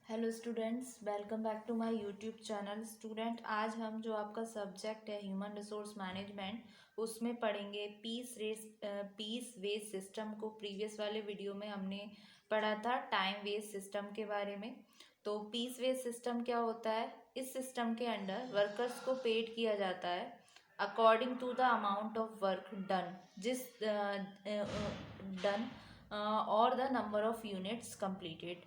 Hello students, welcome back to my YouTube channel. Student, आज हम जो आपका सब्जेक्ट है ह्यूमन रिसोर्स मैनेजमेंट उसमें पढ़ेंगे पीस वेज सिस्टम को। प्रीवियस वाले वीडियो में हमने पढ़ा था टाइम वेज सिस्टम के बारे में। तो पीस वेज सिस्टम क्या होता है? इस सिस्टम के अंडर वर्कर्स को पेड किया जाता है according to the amount of work done, जिस डन और the number of units completed,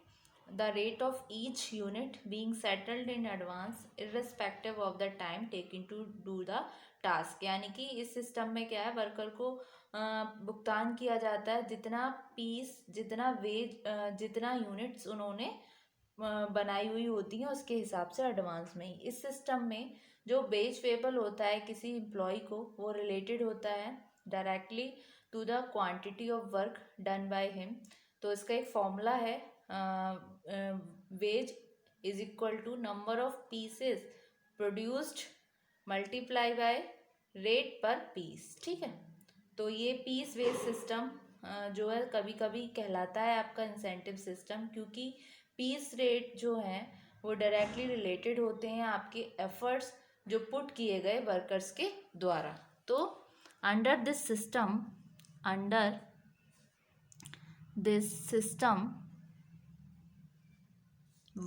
the rate of each unit being settled in advance irrespective of the time taken to do the task। यानी कि इस system में क्या है, worker को भुगतान किया जाता है जितना यूनिट्स उन्होंने बनाई हुई होती हैं उसके हिसाब से एडवांस में ही। इस सिस्टम में जो बेज पेबल होता है किसी एम्प्लॉय को, वो रिलेटेड होता है directly to the quantity of work done by him. तो इसका एक फॉर्मूला है, wage is equal to number of pieces produced multiply by rate per piece. ठीक है, तो ये पीस वेज सिस्टम जो है कभी कभी कहलाता है आपका इंसेंटिव सिस्टम, क्योंकि पीस रेट जो है वो डायरेक्टली रिलेटेड होते हैं आपके एफर्ट्स जो पुट किए गए वर्कर्स के द्वारा। तो under this system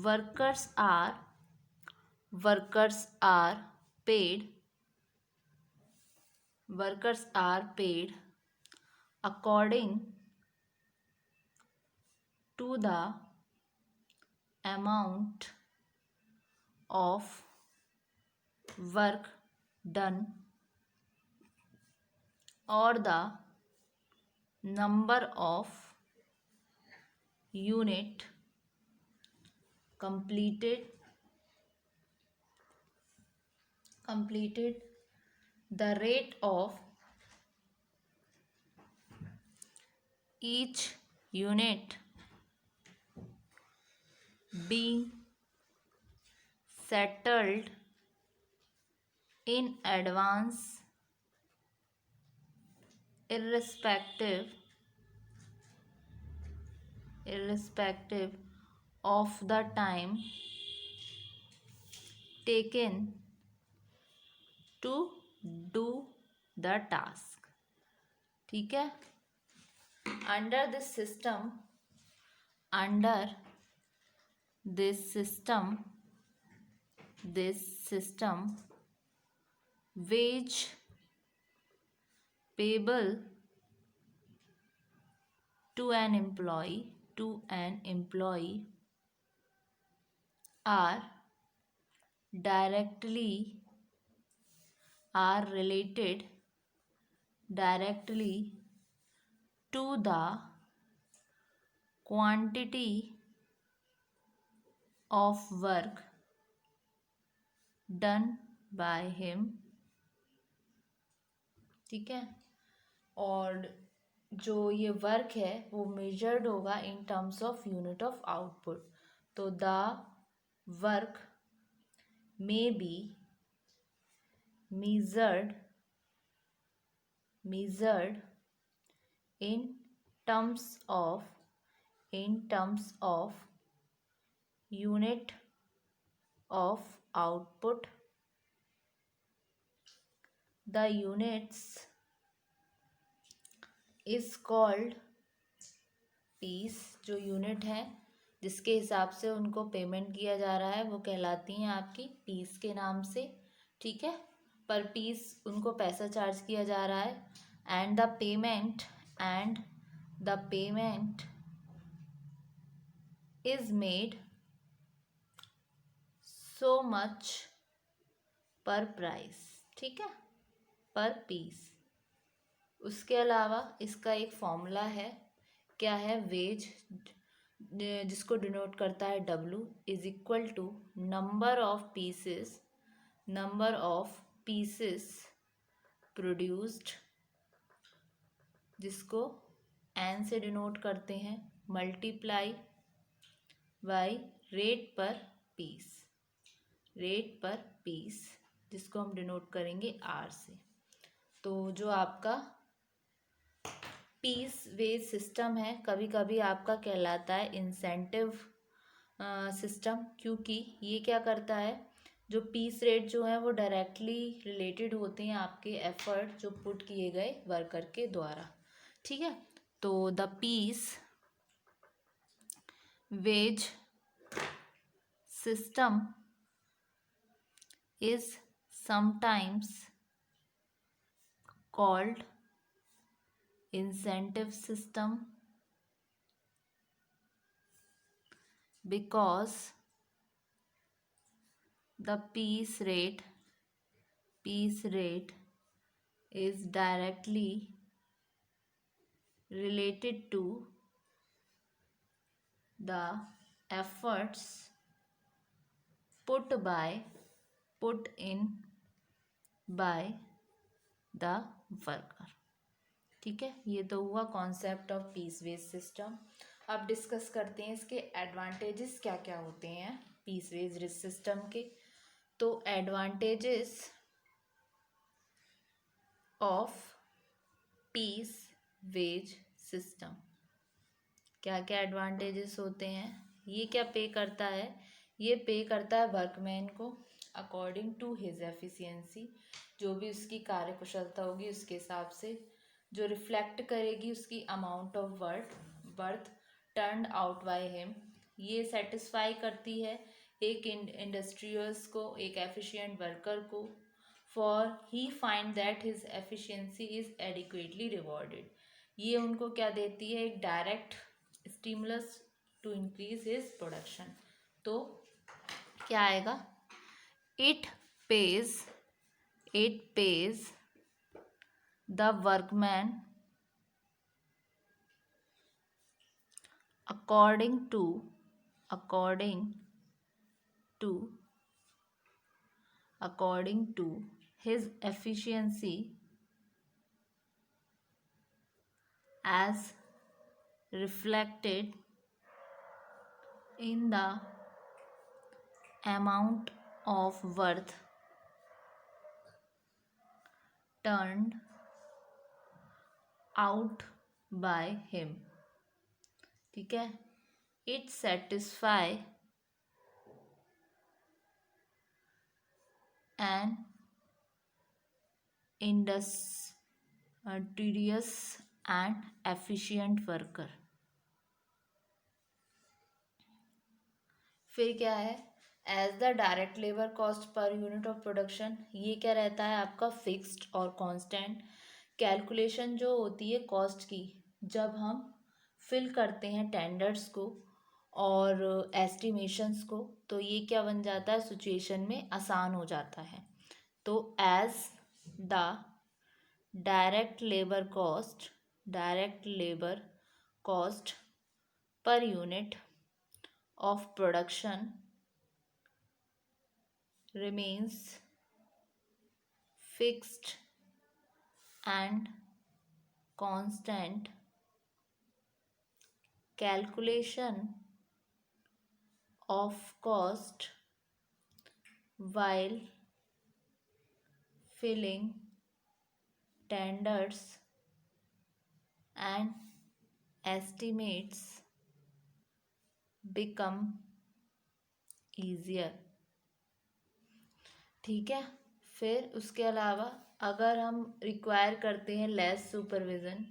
workers are paid according to the amount of work done or the number of unit completed the rate of each unit being settled in advance irrespective of the time taken to do the task। ठीक है, under this system wage payable to an employee are related directly to the quantity of work done by him। ठीक है, और जो ये work है वो measured होगा in terms of unit of output. तो the work may be measured in terms of unit of output। The units is called piece। जो यूनिट है जिसके हिसाब से उनको पेमेंट किया जा रहा है वो कहलाती हैं आपकी पीस के नाम से। ठीक है, पर पीस उनको पैसा चार्ज किया जा रहा है। And the payment is made so much पर प्राइस। ठीक है, पर पीस। उसके अलावा इसका एक फॉर्मूला है, क्या है? वेज, जिसको डिनोट करता है W is equal to number of pieces produced, जिसको N से डिनोट करते हैं, multiply by rate per piece, जिसको हम डिनोट करेंगे R से। तो जो आपका पीस वेज सिस्टम है कभी कभी आपका कहलाता है इंसेंटिव सिस्टम, क्योंकि ये क्या करता है, जो पीस रेट जो है वो डायरेक्टली रिलेटेड होते हैं आपके एफर्ट जो पुट किए गए वर्कर के द्वारा। ठीक है, तो the piece wage system is sometimes called incentive system because the piece rate is directly related to the efforts put in by the worker। ठीक है, ये तो हुआ concept of piece based system. अब डिस्कस करते हैं इसके एडवांटेजेस क्या क्या होते हैं पीस बेस्ड सिस्टम के। तो advantages of piece wage system, क्या क्या एडवांटेजेस होते हैं। ये क्या पे करता है, ये पे करता है वर्कमैन को अकॉर्डिंग टू हिज एफिशिएंसी, जो भी उसकी कार्यकुशलता होगी उसके हिसाब से, जो रिफ्लेक्ट करेगी उसकी amount of worth turn out by him. ये सेटिस्फाई करती है एक इंडस्ट्रियल्स को, एक एफिशिएंट वर्कर को, for he find that his efficiency is adequately rewarded. ये उनको क्या देती है, एक direct stimulus to increase his production. तो क्या आएगा, it pays the workman according to according to his efficiency as reflected in the amount of worth turned out by him। ठीक है, it satisfy an industrious and efficient worker। फिर क्या है, as the direct labour cost per unit of production, ये क्या रहता है आपका फिक्स्ड और कांस्टेंट। कैलकुलेशन जो होती है कॉस्ट की, जब हम फिल करते हैं टेंडर्स को और एस्टिमेशंस को, तो ये क्या बन जाता है, सिचुएशन में आसान हो जाता है। तो as the direct labour cost per unit of production remains fixed and constant, calculation of cost while filling tenders and estimates become easier। ठीक है, फिर उसके अलावा अगर हम रिक्वायर करते हैं लेस सुपरविज़न,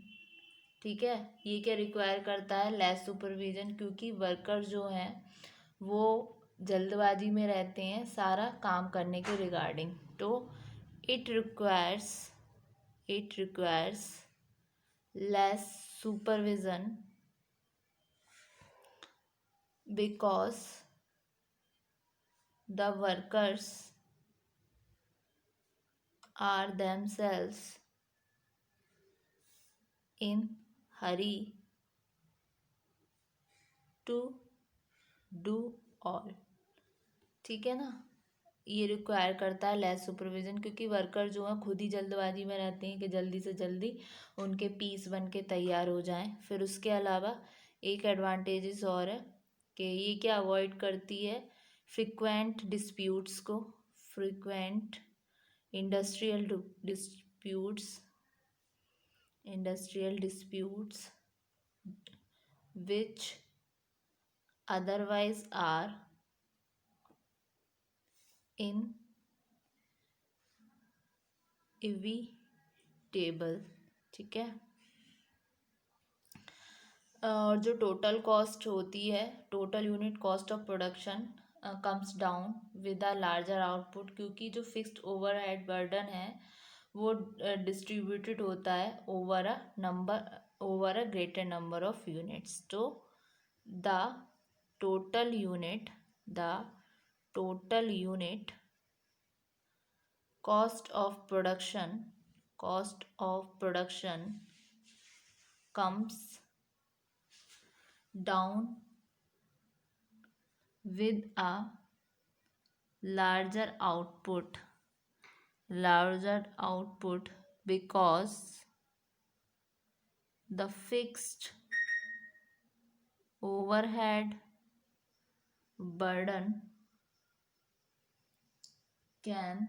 ठीक है, ये क्या रिक्वायर करता है, लेस सुपरविज़न, क्योंकि वर्कर जो हैं वो जल्दबाजी में रहते हैं सारा काम करने के रिगार्डिंग। तो it requires less supervision because the workers are themselves in hurry to do all। ठीक है ना, ये रिक्वायर करता है लेस सुपरविज़न, क्योंकि वर्कर जो हैं खुद ही जल्दबाजी में रहते हैं कि जल्दी से जल्दी उनके पीस बन के तैयार हो जाएं। फिर उसके अलावा एक एडवांटेजेस और है कि ये क्या अवॉइड करती है, frequent industrial disputes which otherwise are inevitable। ठीक है। और जो टोटल कॉस्ट होती है, total unit cost of production comes down with a larger output, क्योंकि जो फिक्स्ड ओवरहेड बर्डन है वो डिस्ट्रीब्यूटेड होता है over a greater number of units. तो the total unit the total unit cost of production comes down with a larger output because the fixed overhead burden can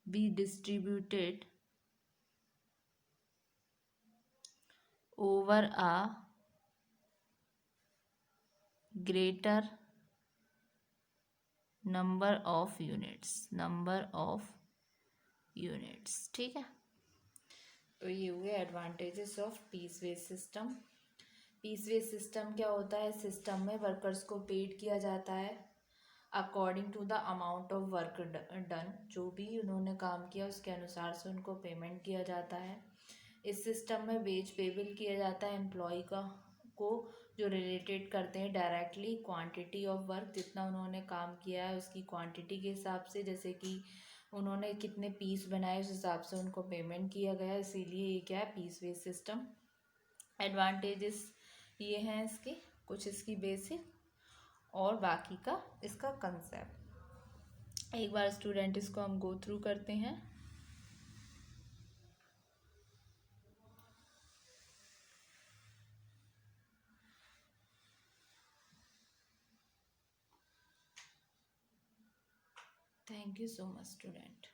be distributed over a greater number of units। ठीक है। तो ये हुए advantages of piece based system. Piece based system क्या होता है? System में workers को पेड किया जाता है according to the amount of work done. जो भी उन्होंने काम किया उसके अनुसार से उनको पेमेंट किया जाता है। इस सिस्टम में वेज पेबल किया जाता है एम्प्लॉय को जो रिलेटेड करते हैं डायरेक्टली क्वांटिटी ऑफ वर्क, जितना उन्होंने काम किया है उसकी क्वांटिटी के हिसाब से, जैसे कि उन्होंने कितने पीस बनाए उस हिसाब से उनको पेमेंट किया गया। इसीलिए ये क्या है? Piece based system. एडवांटेजेस ये हैं इसके, कुछ इसकी बेसिक और बाकी का इसका कंसेप्ट। एक बार स्टूडेंट इसको हम गो थ्रू करते हैं। Thank you so much student.